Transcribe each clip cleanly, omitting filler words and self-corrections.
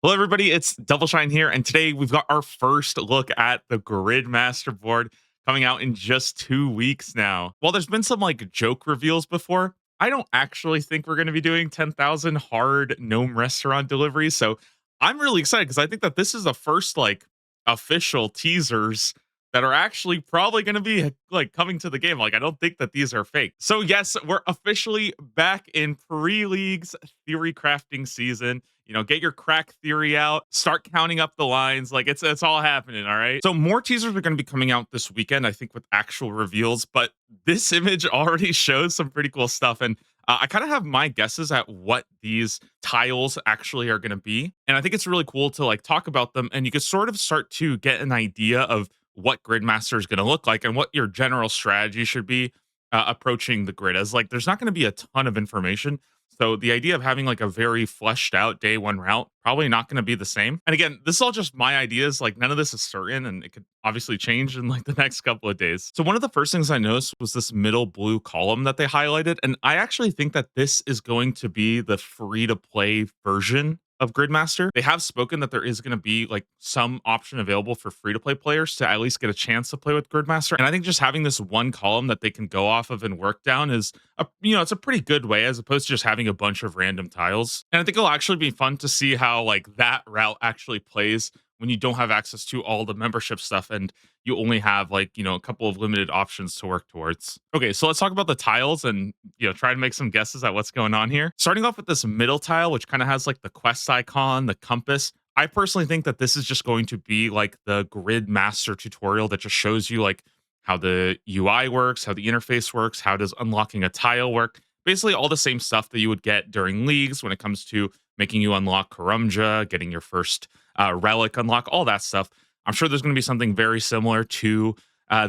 Hello, everybody. It's Double Shine here, and today we've got our first look at the Gridmaster board coming out in just 2 weeks now. While there's been some like joke reveals before, I don't actually think we're going to be doing 10,000 hard gnome restaurant deliveries. So I'm really excited because I think that this is the first like official teasers that are actually probably going to be like coming to the game. Like, I don't think that these are fake. So, yes, we're officially back in pre leagues theory crafting season. Get your crack theory out, start counting up the lines. Like it's all happening. All right. So more teasers are going to be coming out this weekend, I think, with actual reveals. But this image already shows some pretty cool stuff. And I kind of have my guesses at what these tiles actually are going to be. And I think it's really cool to like talk about them. And you can sort of start to get an idea of what Gridmaster is going to look like and what your general strategy should be approaching the grid. As like, there's not going to be a ton of information, so the idea of having like a very fleshed out day one route probably not going to be the same. And again, this is all just my ideas. Like none of this is certain, and it could obviously change in like the next couple of days. So one of the first things I noticed was this middle blue column that they highlighted, and I actually think that this is going to be the free to play version of Gridmaster. They have spoken that there is going to be like some option available for free to play players to at least get a chance to play with Gridmaster. And I think just having this one column that they can go off of and work down is it's a pretty good way as opposed to just having a bunch of random tiles. And I think it'll actually be fun to see how like that route actually plays when you don't have access to all the membership stuff and you only have like, a couple of limited options to work towards. Okay, so let's talk about the tiles and, try to make some guesses at what's going on here. Starting off with this middle tile, which kind of has like the quest icon, the compass. I personally think that this is just going to be like the Grid Master tutorial that just shows you like how the UI works, how the interface works, how does unlocking a tile work. Basically all the same stuff that you would get during leagues when it comes to making you unlock Karumja, getting your first relic unlock, all that stuff. I'm sure there's going to be something very similar to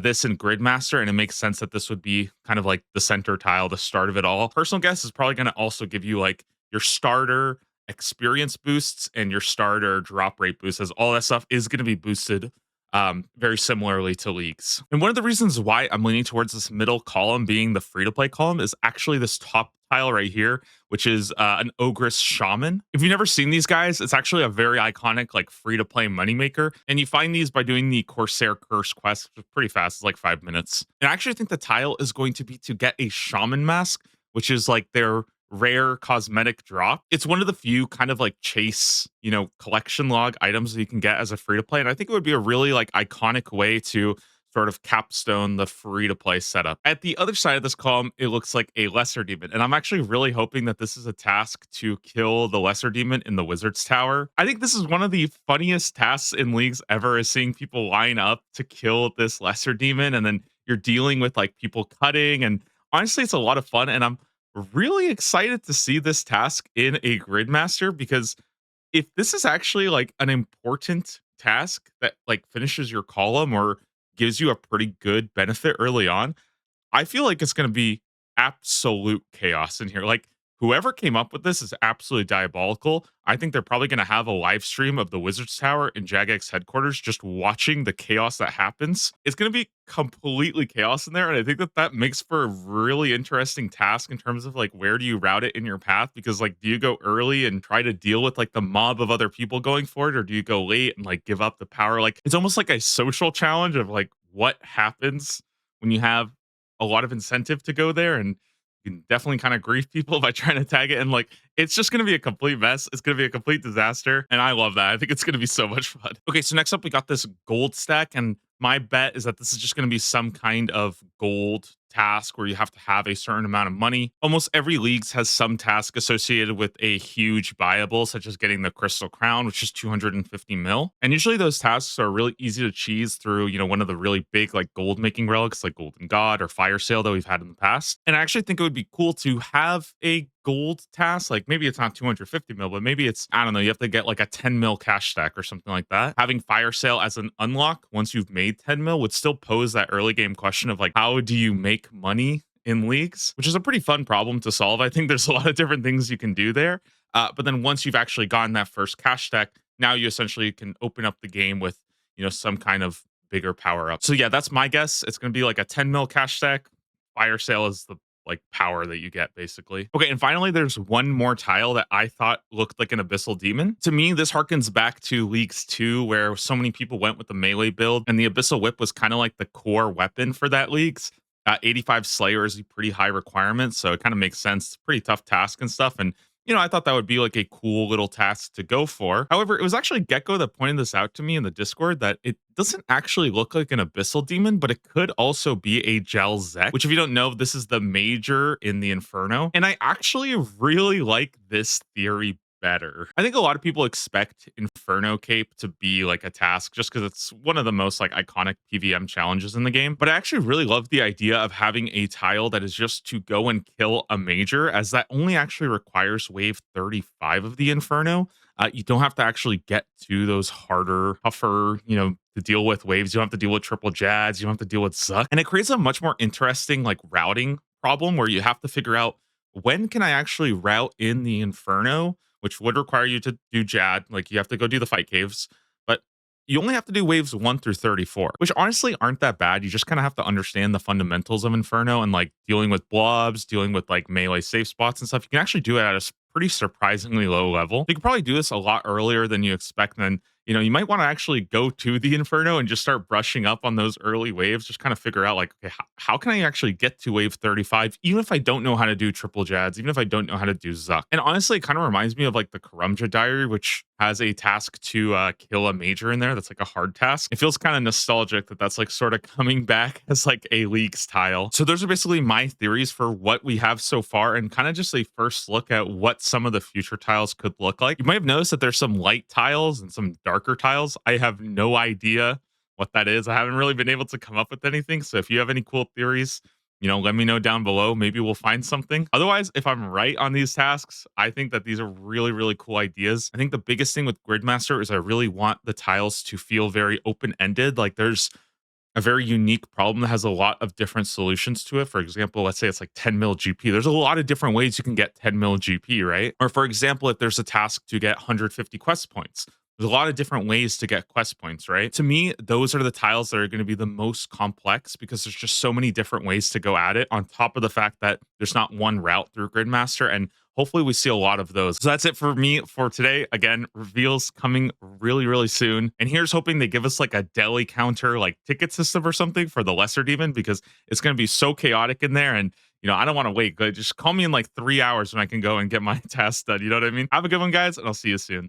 this in Gridmaster, and it makes sense that this would be kind of like the center tile, the start of it all. Personal guess is probably going to also give you like your starter experience boosts and your starter drop rate boosts, as all that stuff is going to be boosted very similarly to leagues. And one of the reasons why I'm leaning towards this middle column being the free to play column is actually this top tile right here, which is an Ogress Shaman. If you've never seen these guys, it's actually a very iconic like free to play moneymaker. And you find these by doing the Corsair Curse quest, which is pretty fast. It's like 5 minutes. And I actually think the tile is going to be to get a Shaman mask, which is like their rare cosmetic drop. It's one of the few kind of like chase, collection log items that you can get as a free to play. And I think it would be a really like iconic way to sort of capstone the free to play setup. At the other side of this column, it looks like a lesser demon. And I'm actually really hoping that this is a task to kill the lesser demon in the wizard's tower. I think this is one of the funniest tasks in leagues ever, is seeing people line up to kill this lesser demon. And then you're dealing with like people cutting. And honestly, it's a lot of fun. And I'm really excited to see this task in a Gridmaster, because if this is actually like an important task that like finishes your column or gives you a pretty good benefit early on, I feel like it's going to be absolute chaos in here. Like whoever came up with this is absolutely diabolical. I think they're probably going to have a live stream of the Wizards Tower in Jagex headquarters, just watching the chaos that happens. It's going to be completely chaos in there. And I think that that makes for a really interesting task in terms of like, where do you route it in your path? Because like, do you go early and try to deal with like the mob of other people going for it? Or do you go late and like give up the power? Like it's almost like a social challenge of like what happens when you have a lot of incentive to go there, and you can definitely kind of grief people by trying to tag it. And like, it's just going to be a complete mess. It's going to be a complete disaster. And I love that. I think it's going to be so much fun. Okay, so next up, we got this gold stack. And my bet is that this is just going to be some kind of gold task where you have to have a certain amount of money. Almost every leagues has some task associated with a huge buyable, such as getting the crystal crown, which is 250 mil. And usually those tasks are really easy to cheese through, one of the really big like gold making relics like Golden God or Fire Sale that we've had in the past. And I actually think it would be cool to have a gold task. Like maybe it's not 250 mil, but maybe it's, I don't know, you have to get like a 10 mil cash stack or something like that. Having Fire Sale as an unlock once you've made 10 mil would still pose that early game question of like, how do you make money in leagues, which is a pretty fun problem to solve. I think there's a lot of different things you can do there. But then once you've actually gotten that first cash stack, now you essentially can open up the game with, some kind of bigger power up. So yeah, that's my guess. It's going to be like a 10 mil cash stack. Fire Sale is the like power that you get basically. Okay, and finally there's one more tile that I thought looked like an abyssal demon. To me, this harkens back to Leagues 2 where so many people went with the melee build and the abyssal whip was kind of like the core weapon for that leagues. 85 Slayer is a pretty high requirement, so it kind of makes sense. It's a pretty tough task and stuff. And I thought that would be like a cool little task to go for. However, it was actually Gecko that pointed this out to me in the Discord that it doesn't actually look like an abyssal demon, but it could also be a Jal-Zek, which if you don't know, this is the major in the Inferno. And I actually really like this theory better. I think a lot of people expect Inferno Cape to be like a task just because it's one of the most like iconic PVM challenges in the game. But I actually really love the idea of having a tile that is just to go and kill a major, as that only actually requires wave 35 of the Inferno. You don't have to actually get to those harder, tougher, to deal with waves. You don't have to deal with triple jads. You don't have to deal with Zuck. And it creates a much more interesting like routing problem where you have to figure out when can I actually route in the Inferno, which would require you to do Jad. Like you have to go do the fight caves, but you only have to do waves 1 through 34, which honestly aren't that bad. You just kind of have to understand the fundamentals of Inferno and like dealing with blobs, dealing with like melee safe spots and stuff. You can actually do it at a pretty surprisingly low level. You can probably do this a lot earlier than you expect. And then, you might want to actually go to the Inferno and just start brushing up on those early waves. Just kind of figure out like, okay, how can I actually get to wave 35, even if I don't know how to do triple jads, even if I don't know how to do Zuck. And honestly, it kind of reminds me of like the Karumja Diary, which has a task to kill a major in there. That's like a hard task. It feels kind of nostalgic that that's like sort of coming back as like a Leagues tile. So those are basically my theories for what we have so far and kind of just a first look at what some of the future tiles could look like. You might have noticed that there's some light tiles and some darker tiles. I have no idea what that is. I haven't really been able to come up with anything. So if you have any cool theories, let me know down below. Maybe we'll find something. Otherwise, if I'm right on these tasks, I think that these are really, really cool ideas. I think the biggest thing with Gridmaster is I really want the tiles to feel very open-ended. Like there's a very unique problem that has a lot of different solutions to it. For example, let's say it's like 10 mil GP. There's a lot of different ways you can get 10 mil GP, right? Or for example, if there's a task to get 150 quest points, there's a lot of different ways to get quest points, right? To me, those are the tiles that are going to be the most complex because there's just so many different ways to go at it, on top of the fact that there's not one route through Gridmaster. And hopefully we see a lot of those. So that's it for me for today. Again, reveals coming really, really soon. And here's hoping they give us like a deli counter, like ticket system or something for the lesser demon, because it's going to be so chaotic in there. And I don't want to wait. Just call me in like 3 hours when I can go and get my task done. You know what I mean? Have a good one, guys, and I'll see you soon.